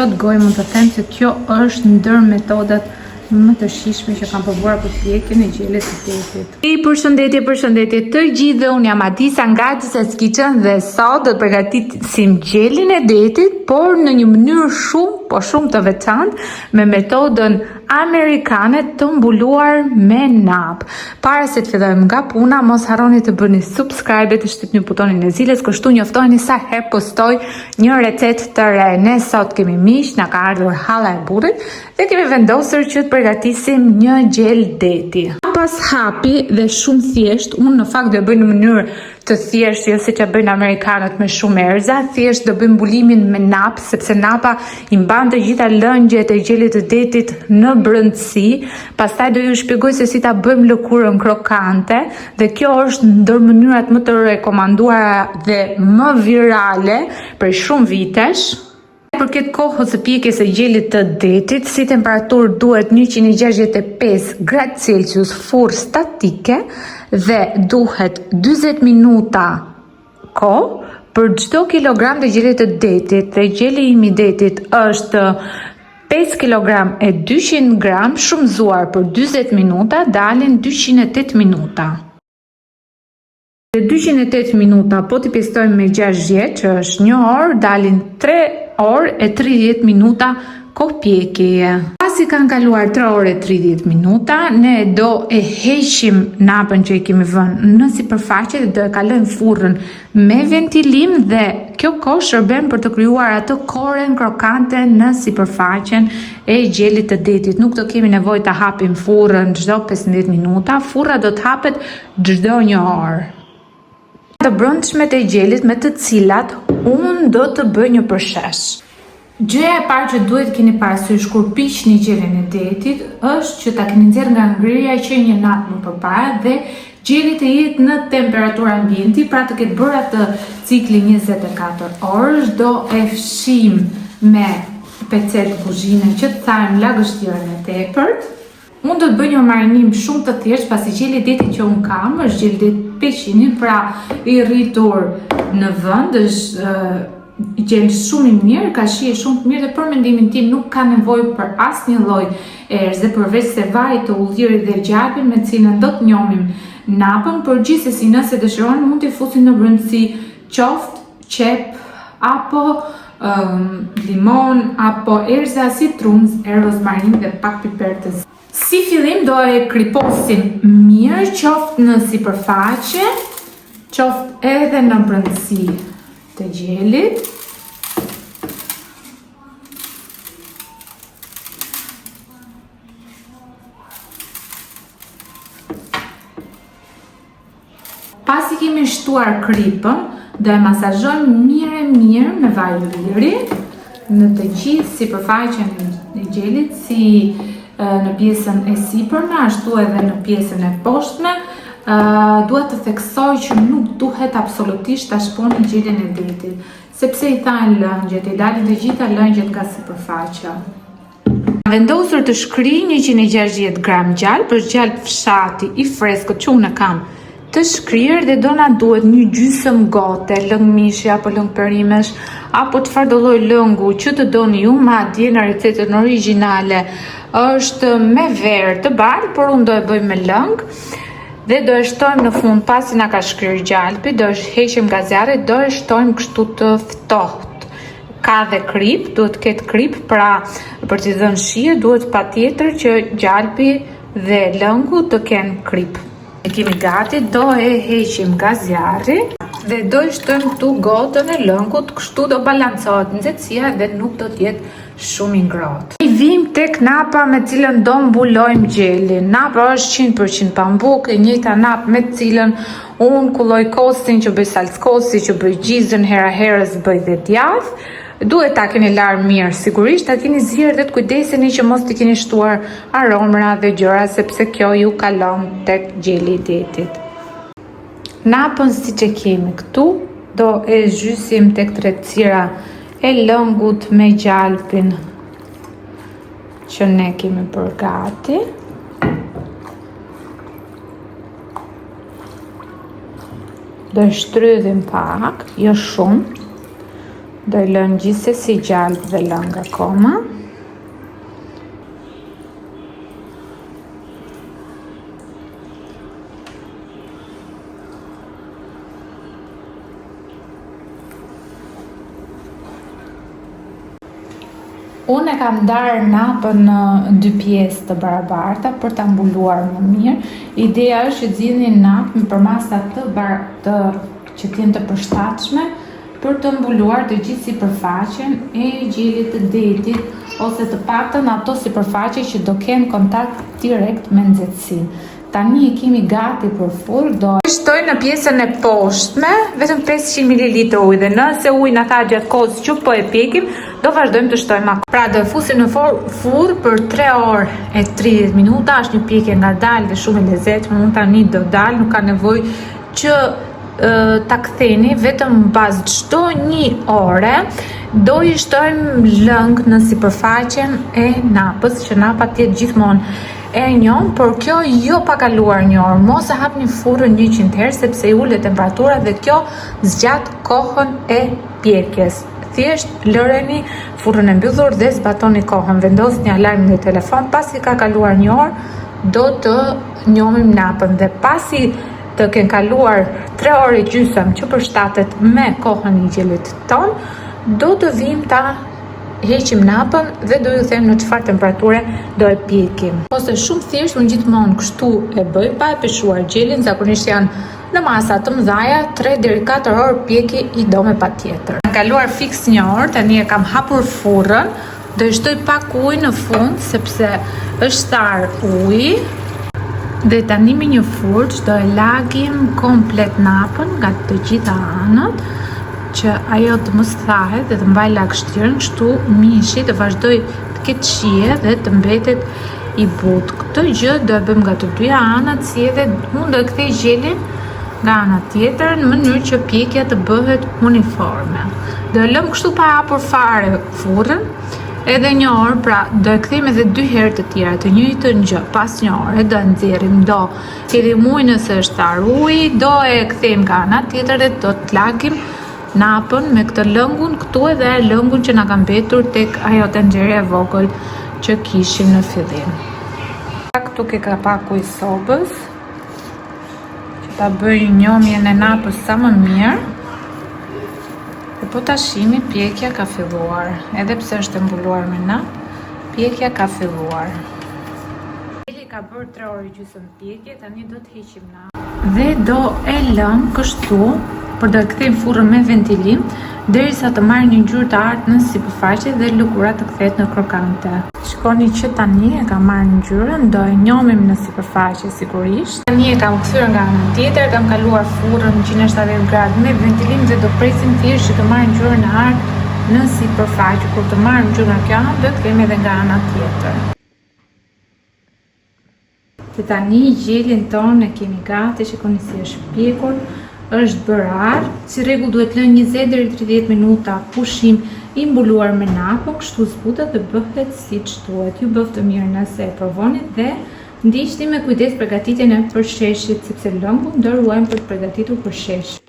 plot gojë mund të them se kjo është ndër metodat më të shijshme që kam provuar për pjekjen e gjelit të detit. Përshëndetje të gjithë, dhe unë jam Adisa nga Adisa's Kitchen dhe sot do të përgatisim gjelin e detit, por në një mënyrë shumë të veçantë me metodën amerikane të mbuluar me nap. Para se të fillojmë nga puna, mos harroni të bëni subscribe, të shtypni butonin e zilës, kështu njoftoheni sa herë postoj një recetë të re. Ne sot kemi mish, na ka ardhur halla e burrit dhe kemi vendosur që të përgatisim një gjel deti. Pas hapi dhe shumë thjesht, unë në fakt do e bëj në mënyrë të thjesht, jo siç e bëjnë amerikanët me shumë erza, thjesht do bëj mbulimin me nap, sepse napa i mban të gjitha lëngjet e gjelit të detit në brendësi. Pastaj do ju shpjegoj se si ta bëjmë lëkurën krokante, dhe kjo është ndër mënyrat më të rekomanduara dhe më virale për shumë vitesh. Për këtë kohës së pjekjes së gjelit të detit, si temperaturë duhet 165 gradë Celsius furrë statike dhe duhet 40 minuta kohë për çdo kilogram të gjelit të detit. Dhe gjeli im I detit është 5 kg e 200 gram shumëzuar për 40 minuta, dalin 208 minuta. Dhe 208 minuta po t'i pestojmë me 60, që është 1 orë, dalin 3 orë e 30 minuta kohë pjekjeje. Pasi kanë kaluar 3 orë e 30 minuta, ne do e heqim napën që I kemi vënë në sipërfaqe dhe do e kalojmë furrën me ventilim, dhe kjo kohë shërben për të krijuar atë koren krokante në sipërfaqen e gjelit të detit. Nuk do kemi nevojë ta hapim furrën çdo 15 minuta, furra do të hapet çdo 1 orë. Të brendshmet e gjelit me të cilat unë do të bëj një përshesh. Gjëja e parë që duhet keni parasysh kur piqni gjelin e detit është që ta keni nxjerrë nga ngrirja që një natë më përpara dhe gjeli të jetë në temperaturë ambienti, pra të ketë bërë atë cikli 24 orësh. Do e fshim me pecet kuzhine që të thajmë lagështirën e tepërt. Unë do të bëj një marinim shumë të thjeshtë, pasi gjeli deti që unë kam është gjeli det peqini, pra I rritur në vend, është gjel shumë I mirë, ka shije shumë të mirë dhe për mendimin tim nuk ka nevojë për asnjë lloj erëze përveç se vaj të ullirit dhe gjalpin me cilën do të njohim napën. Por gjithsesi nëse dëshironi mund t'i fusni në brendësi qoftë qep apo limon apo erëza si trunz, rozmarin dhe pak piper të zi. Si fillim do e kriposim mirë, qoftë në sipërfaqe, qoftë edhe në brendësi të gjelit. Pasi kemi shtuar kripën, do e masazhojmë mirë me vaj ulliri në të gjithë sipërfaqen e gjelit, si në pjesën e sipërme, ashtu edhe në pjesën e poshtme. Duhet të theksoj që nuk duhet absolutisht ta shponi gjelin e detit, sepse I thanë lëngjet, I dalin të gjitha lëngjet nga sipërfaqja. Vendosur të shkryj 160 gram gjalp, është gjalp fshati I freskët që unë kam të shkryer, dhe do na duhet një gjysmë gote lëng mishi apo lëng perimesh apo çfarë do lloj lëngu që të doni ju. Madje në recetën origjinale është me verë të bardhë, por unë do e bëj me lëng. Dhe do e shtojmë në fund, pasi na ka shkryer gjalpi, do e heqim nga zjarri, do e shtojmë kështu të ftohtë. Ka dhe krip, duhet ketë krip, pra për t'i dhënë shije duhet patjetër që gjalpi dhe lëngu të kenë krip. E kemi gati, do e heqim nga zjarri dhe do e shtojmë këtu gotën e lëngut, kështu do balancohet nxehtësia dhe nuk do të jetë shumë I ngrohtë. I vim tek napa me cilën do mbulojmë gjelin. Napa është 100% pambuk, e njëjta napë me cilën unë kulloj kostin, që bëj salcë kosti, që bëj gjizën, hera herës bëj dhe djath. Duhet ta keni larë mirë, sigurisht ta keni zirë dhe të kujdeseni që mos t'i keni shtuar aromra dhe gjëra, sepse kjo ju kalon tek gjeli I detit. Napën siç e kemi këtu, do e zhysim tek trecira e lëngut me gjalpin që ne kemi përgati. Do e shtrydhim pak, jo shumë, Do i lënë gjithsesi gjalp dhe lëng akoma. Unë e kam ndarë napën në 2 pjesë të barabarta për ta mbuluar më mirë. Ideja është që zgjidhni napë me përmasa që t'jenë të përshtatshme për të mbuluar të gjithë sipërfaqen e gjelit të detit ose të paktën ato sipërfaqe që do kenë kontakt direkt me nxehtësinë. Tani e kemi gati për furr, do shtoj në pjesën e poshtme vetëm 500 ml ujë dhe nëse uji na tha gjatë kohës që po e pjekim, do vazhdojmë të shtojmë akoma. Pra do e fusim në furr për 3 orë e 30 minuta, është një pjekje ngadalë dhe shumë e lezetshme, unë tani do dal, nuk ka nevojë që ta ktheni, vetëm pas çdo 1 ore do i shtojmë lëng në sipërfaqen e napës, që napa të jetë gjithmonë e njom, por kjo jo pa kaluar 1 orë. Mos e hapni furrën 100 herë sepse i ulet temperatura dhe kjo zgjat kohën e pjekjes. Thjesht lëreni furrën e mbyllur dhe zbatoni kohën. Vendosni alarmin në telefon, pasi ka kaluar 1 orë do të njomim napën dhe pasi të kenë kaluar 3 orë e gjysmë që përshtatet me kohën e gjelit ton, do të vim ta heqim napën dhe do ju them në çfarë temperature do e pjekim. Ose shumë thjesht, unë gjithmonë kështu e bëj pa e peshuar gjelin, zakonisht janë në masa të mëdhaja, 3 deri 4 orë pjekje i do me patjetër. Kam kaluar fiks 1 orë, tani e kam hapur furrën, do i shtoj pak ujë në fund sepse është tar uji. Dhe tani me një furç do e lagim komplet napën nga të gjitha anët, që ajo të mos thahet dhe të mbaj lagështirën, kështu mishi të vazhdoj të ketë shije dhe të mbetet i butë. Këtë gjë do e bëjmë nga të dyja anët, si edhe unë do e kthej gjelin nga ana tjetër në mënyrë që pjekja të bëhet uniforme. Do e lëm kështu pa hapur fare furrën edhe 1 orë, pra do e kthejmë edhe 2 herë të tjera të njëjtën gjë. Pas 1 ore do e nxjerrim, do hedhim ujë nëse është tar uji, do e kthejmë nga ana tjetër dhe do të lagim napën me këtë lëngun këtu edhe lëngun që na ka mbetur tek ajo tenxhere e vogël që kishim në fillim. Këtu ke kapaku i sobës që ta bëj njomjen e napës sa më mirë. Dhe po ta shihni, pjekja ka filluar. Edhe pse është e mbuluar me napë, pjekja ka filluar. Jeli ka bërë 3 orë gjysmë pjekje, tani do të heqim napën dhe do e lëm kështu, por do e kthejmë furrën me ventilim derisa të marrë një ngjyrë të artë në sipërfaqe dhe lëkura të kthehet në krokante. Shikoni që tani e kam marrë ngjyrën, do e njomim në sipërfaqe sigurisht. Tani e kam kthyer nga ana tjetër, kam kaluar furrën 170 gradë me ventilim dhe do presim thjesht që të marrë ngjyrën e artë në sipërfaqe. Kur të marrë ngjyrën nga kjo anë, do të kemi edhe nga ana tjetër. Dhe tani gjelin ton e kemi gati, shikoni si është pjekur, është bërë. Si rregull duhet lënë 20 deri 30 minuta pushim i mbuluar me napën, kështu zbutet dhe bëhet siç duhet. Ju bëftë mirë nëse e provoni dhe ndiqni me kujdes përgatitjen e përsheshit, sepse lëngun do ruajmë për të përgatitur përsheshje.